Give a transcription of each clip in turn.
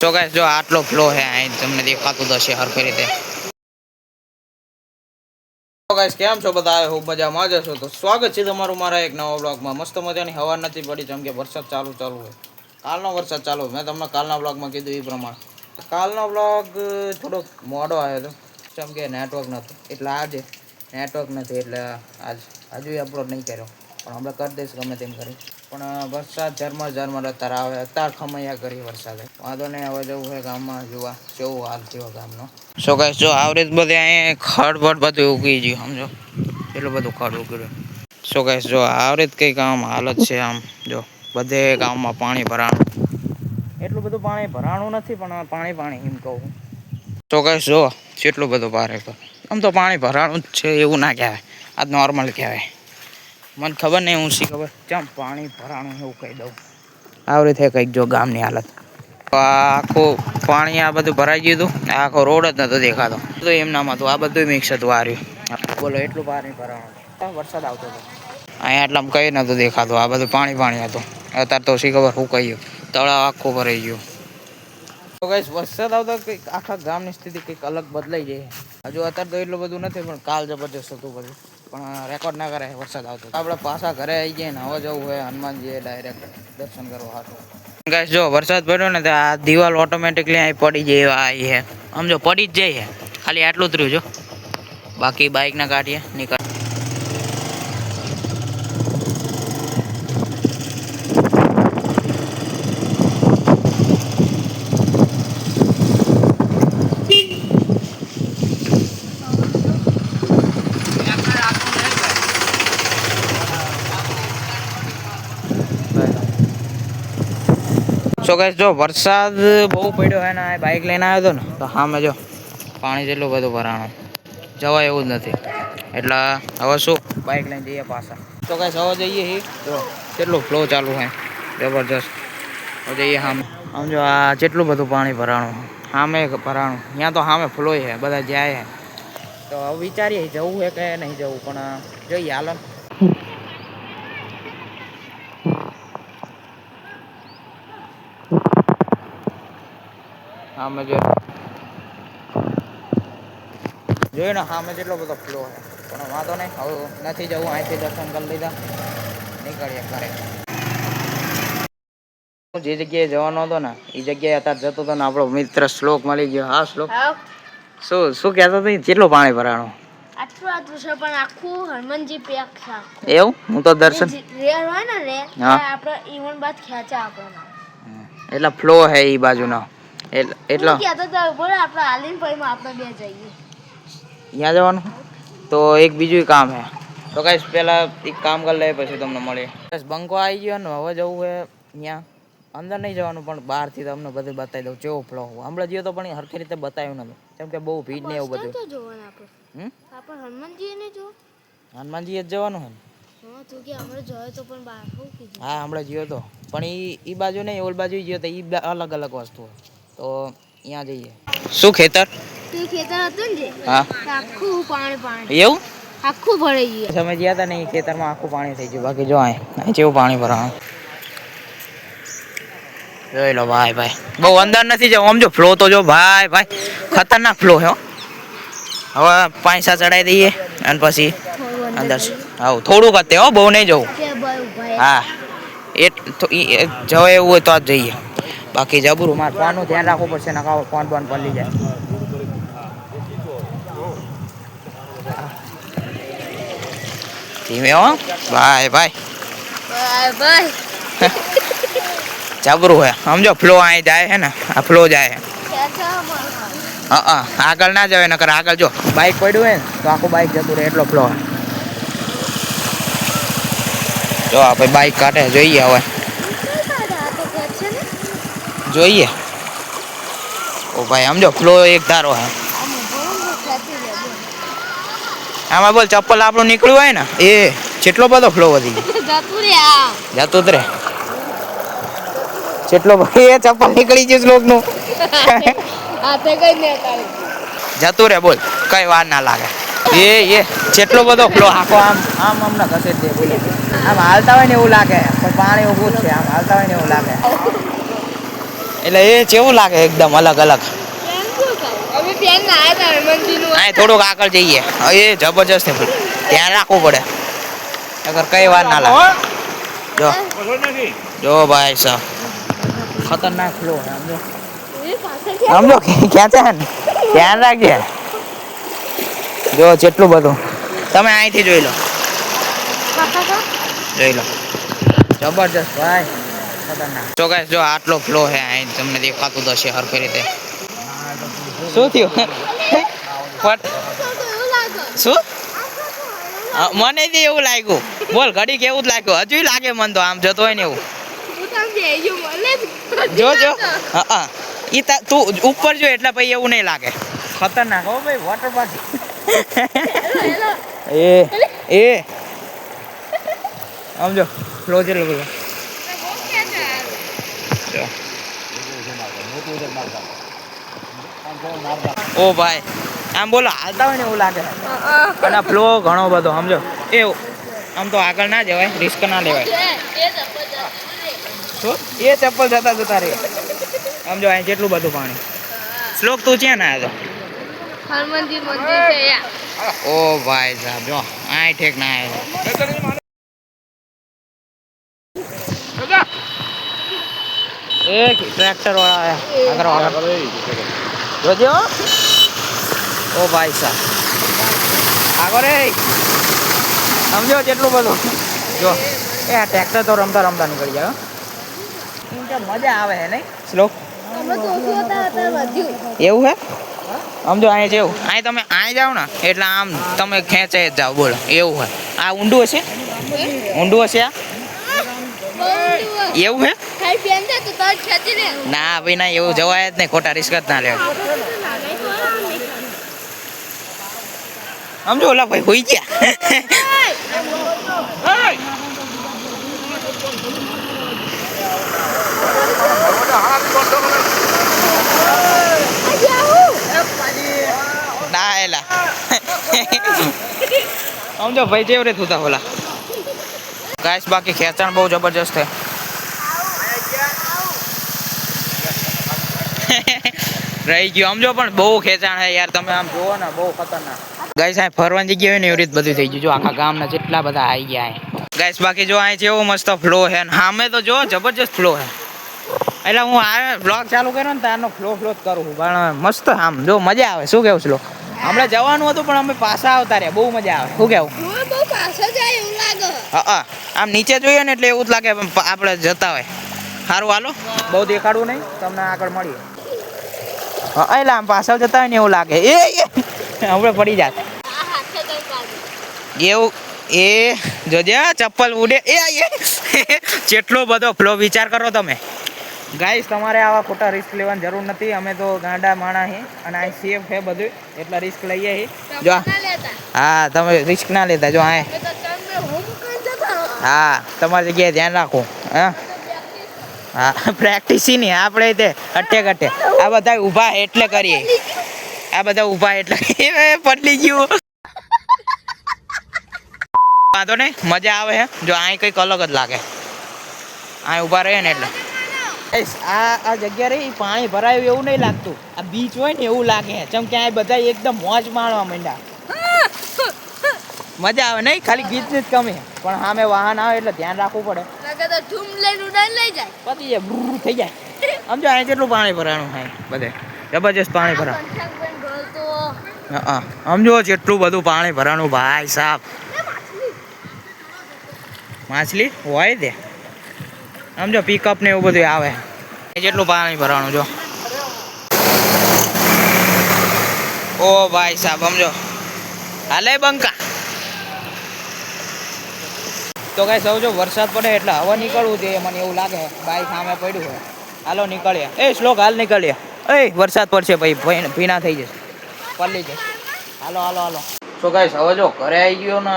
તો ગાઈસ જો આટલો ફ્લો છે અહીં તમને દેખાતું તો હશે હરખી રીતે. તો ગાઈસ કેમ છો બધા? હું મજામાં જ છું. તો સ્વાગત છે તમારું મારા એક નવા બ્લોગમાં. મસ્ત મજાની હવા નથી પડી જેમ કે વરસાદ ચાલુ હોય. કાલનો વરસાદ ચાલુ. મેં તમને કાલના બ્લોગમાં કીધું એ પ્રમાણે. કાલનો બ્લોગ થોડોક મોડો આવ્યો હતો કેમ કે નેટવર્ક નહોતું. એટલે આજે નેટવર્ક નથી એટલે હજુ અપલોડ નહીં કર્યો. પણ હમણાં કરી દઈશ ગમે તેમ કરી. પણ વરસાદ ઝરમર અત્યારે આવે. અત્યારે ખમૈયા કરી વરસાદે. વાંધો નહીં, હવે જવું છે ગામમાં જોવા કેવું હાલ થયો ગામનો. સો ગાઈસ જો આવરેજ બધે અહીં ખડ બધું ઉગી ગયું સમજો. એટલું બધું ખડ ઉગી રહ્યું. સો ગાઈસ જો આવરેજ કઈ કામ હાલત છે આમ જો બધે ગામમાં પાણી ભરાણું. એટલું બધું પાણી ભરાણું નથી પણ પાણી એમ કહું. તો ગાઈસ જો કેટલું બધું ભારે આમ તો પાણી ભરાણું જ છે એવું ના કહેવાય. આ નોર્મલ કહેવાય. મને ખબર નહીં હું શી ખબર કેમ પાણી ભરાણું એવું કહી દઉં. આવી રીતે કંઈક જો ગામની હાલત. આખું પાણી આ બધું ભરાઈ ગયું હતું. આખો રોડ જ નતો દેખાતો. તો એમનામાં હતું આ બધું મિક્સ હતું હાર્યું. બોલો એટલું પાણી ભરાણું. વરસાદ આવતો હતો અહીંયા એટલામાં કઈ નતું દેખાતું. આ બધું પાણી હતું. અત્યારે તો શી ખબર શું કહ્યું તળાવ આખું ભરાઈ ગયું. તો ગાઈસ વરસાદ આવતો કંઈક આખા ગામની સ્થિતિ કંઈક અલગ બદલાઈ જાય. હજુ અત્યારે તો એટલું બધું નથી પણ કાલ જબરજસ્ત હતું બધું. પણ રેકોર્ડ ના કરે વરસાદ આવતો. આપણે પાછા ઘરે આવી ગયા ને હવે જવું હોય હનુમાનજીએ ડાયરેક્ટ દર્શન કરવા હાટું. ગાઈસ જો વરસાદ પડ્યો ને તો આ દિવાલ ઓટોમેટિકલી અહીં પડી જાય આવી છે. આમ જો પડી જ જાય છે. ખાલી આટલું જ રહ્યું જો. બાકી બાઇક ના કાઢીએ નીકળ. સો ગાઈસ જો વરસાદ બહુ પડ્યો હે ને બાઇક લઈને આવ્યો હતો ને તો સામે જો પાણી જેટલું બધું ભરાણું જવાય એવું જ નથી. એટલે હવે શું બાઇક લઈને જઈએ પાછા. તો ગાઈસ હવે જઈએ જો કેટલું ફ્લો ચાલુ છે જબરજસ્ત. હવે જઈએ સામે. સમજો આ જેટલું બધું પાણી ભરાણું સામે ભરાણું. ત્યાં તો સામે ફ્લો છે બધા જાય છે. તો હવે વિચારીએ જવું છે કે નહીં જવું પણ જોઈએ હાલો. સામે જોયું ને સામે જેટલો બધો ફ્લો છે પણ વાંધો નહીં. હવે નથી જવું અહીંથી દર્શન કરી લીધા નીકળીએ ઘરે. જે જગ્યાએ જવાનો હતો ને એ જગ્યાએ અત્યારે જતો હતો ને આપણો મિત્ર શ્લોક મળી ગયો. હા શ્લોક શું કહેતો હતો? કેટલું પાણી ભરાણું? આટલું છે પણ આખું હનુમાનજી પેક છે. એવું? હું તો દર્શન રેર હોય ને રે આપણે ઈવન બાદ ખેંચા આપણને એટલે ફ્લો હે ઈ બાજુનો એટલો કહેતો તો બોલ આપણે હાલીન પઈમાં આપણે બે જઈએ. અહીંયા જવાનું તો એક બીજું કામ હે. તો ગાઈસ પહેલા એક કામ કરી લે પછી તમને મળીએ. બસ બંકો આવી ગયો ને હવે જવું હે અહીંયા. અંદર નહીં જવાનું પણ બહારથી તમને બધું બતાવી દઉં કેવો ફ્લો. હમણાં ગયો તો પણ હરખી રીતે બતાવ્યું નતું કેમ કે બહુ ભીડ ને એવું બધું. હનુમાનજી જ જવાનું હે. હા હમણાં ગયો તો પણ ઈ બાજુ નહીં ઓલ બાજુ ગયો તો ઈ અલગ અલગ વસ્તુ તો અહીંયા જઈએ. શું ખેતર હતું ને હા આખું પાણી એવું આખું ભરાઈ ગયું. તમે ગયા હતા ને એ ખેતરમાં આખું પાણી થઈ ગયું. બાકી જો અહીં કેવું પાણી ભરાણું જોઈ લો ભાઈ. બહુ અંદર નથી જવું. આમ જો ફ્લો તો જો ભાઈ ખતરનાક ફ્લો છે. હવે પૈસા ચડાવી દઈએ અને પછી અંદર આવું થોડુંક હતે હો બહુ નહીં જવું. હા જવાય એવું હોય તો જ જઈએ. બાકી જબરું મારે ફોનનું ધ્યાન રાખવું પડશે ને ફોન બોન પડી જાય. ધીમે હો ભાઈ જબરું હે. સમજો ફ્લો અહીં જાય હે ને આ ફ્લો જાય હે. હા આગળ ના જવાય નકર આગળ જો બાઇક પડ્યું હોય ને તો આખું બાઇક જતું રહે એટલો ફ્લો. જો આપણે બાઇક કાઢે જોઈએ હવે જોઈએ. ઓ ભાઈ સમજો ફ્લો એક ધારો હે. આમાં બોલ ચપ્પલ આપણું નીકળ્યું હોય ને એ જેટલો બધો ફ્લો વધી ગયો જતું રે જેટલો એ ચપ્પલ નીકળી ગયું શ્લોકનું જતું રે બોલ કઈ વાર ના લાગે. એ જેટલો બધો ફ્લો આખો આમ અમને ઘસે દે બોલે. આમ હાલતા હોય ને એવું લાગે પણ પાણી ઊભું જ છે. આમ હાલતા હોય ને એવું લાગે એટલે એ કેવું લાગે એકદમ અલગ અલગ. અહીં થોડુંક આગળ જઈએ એ જબરજસ્ત છે ધ્યાન રાખવું પડે અગર કઈ વાર ના લાગે. જો જો ભાઈ સાહેબ ખતરનાક ફ્લો છે સમજો સમજો ખેંચે ને ધ્યાન રાખજે. જો જેટલું બધું તમે અહીંથી જોઈ લો જબરજસ્ત ભાઈ ખતરનાક. તો ગાઈસ જો આટલો ફ્લો છે અહીં તમને દેખાતું તો હશે હરખી રીતે. શું થયું શું મને તો એવું લાગ્યું બોલ ઘડી કેવું જ લાગ્યું હજુ લાગે મને તો આમ જતો હોય ને એવું. જો જો હા ઈ તું ઉપર જો એટલે પછી એવું નહીં લાગે. ખતરનાક હો ભાઈ વોટર પાર્ક. એ સમજો ફ્લો જેટલો બધો. ઓ ભાઈ આમ બોલો હાલતા હોય ને એવું લાગે અને ફ્લો ઘણો બધો સમજો એવું. આમ તો આગળ ના જવાય રિસ્ક ના લેવાય. શું એ ચપ્પલ જતા જતા રહે સમજો અહીં જેટલું બધું પાણી. શ્લોક તું ક્યાં ના આવ્યો? હનુમાનજી મંદિર છે યા. ઓ ભાઈ સાહેબ જો આય ઠેક ના આવ્યો. એક ટ્રેક્ટર વાળા આયા આગળ જોજો. ઓ ભાઈ સાહેબ આગળ રે સમજો જેટલું બધું જો એ આ ટ્રેક્ટર તો રમતા રમતા નીકળી જાય. મજા આવે હે નહીં શ્લોક એવું હે સમજો અહીં જેવું અહીં તમે અહીં જાઓ ને એટલે આમ તમે ખેંચાઈ જ જાઓ બોલો એવું હોય. આ ઊંડું હશે ઊંડું હશે આ એવું હે ના ભાઈ ના એવું જવાય જ નહીં ખોટા રિસ્ક જ ના લેવા. સમજો ઓલા ભાઈ હોઈ ગયા. ના એલા સમજો ભાઈ જેવ રે થતા ઓલા ગાઈસ બાકી ખેંચાણ બહુ જબરજસ્ત છે. રહી ગયો સમજો પણ બહુ ખેંચાણ છે યાર તમે આમ જોવો ને બહુ ખતરનાક. ગાઈસ અહીં ફરવાની જગ્યા હોય ને એવી રીતે બધું થઈ ગયું જો આખા ગામના જેટલા બધા આવી ગયા ગાઈસ. બાકી જો અહીં જેવો મસ્ત ફ્લો છે ને સામે તો જો જબરજસ્ત ફ્લો છે એટલે હું આ બ્લોગ ચાલુ કર્યો ને તારનો ફ્લો જ કરું પણ મસ્ત આમ જો મજા આવે. શું કેવું શ્લોક હમણાં જવાનું હતું પણ અમે પાછા આવતા રહ્યા બહુ મજા આવે. શું કેવું હા આમ નીચે જોઈએ ને એટલે એવું જ લાગે આપણે જતા હોય. સારું હાલો બહુ દેખાડવું નહીં તમને આગળ મળીએ. હા એટલે આમ પાછળ જતા હોય ને એવું લાગે એ આપણે પડી જાત એવું એ જોજે ચપ્પલ ઉડે એ જેટલો બધો ફ્લો વિચાર કરો તમે. ગાઈસ તમારે આવા ખોટા રિસ્ક લેવાની જરૂર નથી. અમે તો ગાંડા માણા હી અને આ સેફ છે બધું એટલે રિસ્ક લઈએ હી. જો હા તમે રિસ્ક ના લેતા જો હા તમારી જગ્યાએ ધ્યાન રાખો. હા પ્રેક્ટિસ નહીં આપણે તે અટે કટે આ બધા ઊભા એટલે કરીએ આ બધા ઊભા એટલે પટલી ગયું. વાંધો નહીં મજા આવે છે જો અહીં કંઈક અલગ જ લાગે અહીં ઊભા રહે ને એટલે આ જગ્યા રહી પાણી ભરાયું એવું નહીં લાગતું. આ બીચ હોય ને એવું લાગે જેમ કે આ બધા એકદમ મોજ માણવા માંડ્યા. મજા આવે નહીં ખાલી ગીતની જ કમી પણ સામે વાહન આવે એટલે ધ્યાન રાખવું પડે. પતી જાય બ્રુ થઈ જાય સમજો અહીં જેટલું પાણી ભરાવાનું થાય બધે જબરજસ્ત પાણી ભરાવાનું. હા સમજો જેટલું બધું પાણી ભરાવાનું ભાઈ સાહેબ. માછલી હોય દે સમજો પિકઅપ ને એવું બધું આવે જેટલું પાણી ભરવાનું જો. ઓ ભાઈ સાહેબ સમજો હાલે બંકા. તો કઈ સૌ જો વરસાદ પડે એટલે હવે નીકળવું જોઈએ મને એવું લાગે બાઈક સામે પડ્યું હોય. હાલો નીકળીએ એ શ્લોક હાલ નીકળીએ એ વરસાદ પડશે ભાઈ ભીના થઈ જશે પલ્લી જશે. હાલો હાલો હાલો. તો કઈ હવે જો ઘરે આવી ગયો ને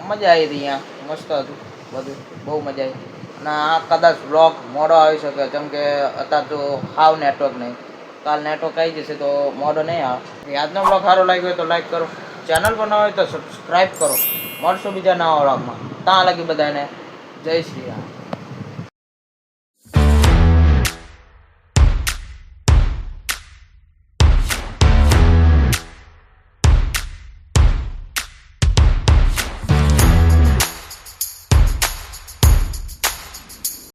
મજા આવી હતી અહીંયા મસ્ત હતું બધું બહુ મજા આવી. અને આ કદાચ બ્લોગ મોડો આવી શકે કેમ કે અત્યારે તો હાવ નેટવર્ક નહીં. કાલ નેટવર્ક આવી જશે તો મોડો નહીં આવે. આજનો બ્લોગ સારો લાગ્યો હોય તો લાઈક કરો ચેનલ પર ન હોય તો સબસ્ક્રાઈબ કરો. મળશું બીજા નવા બ્લોગમાં ત્યાં લગી બધાને જય શ્રી રામ.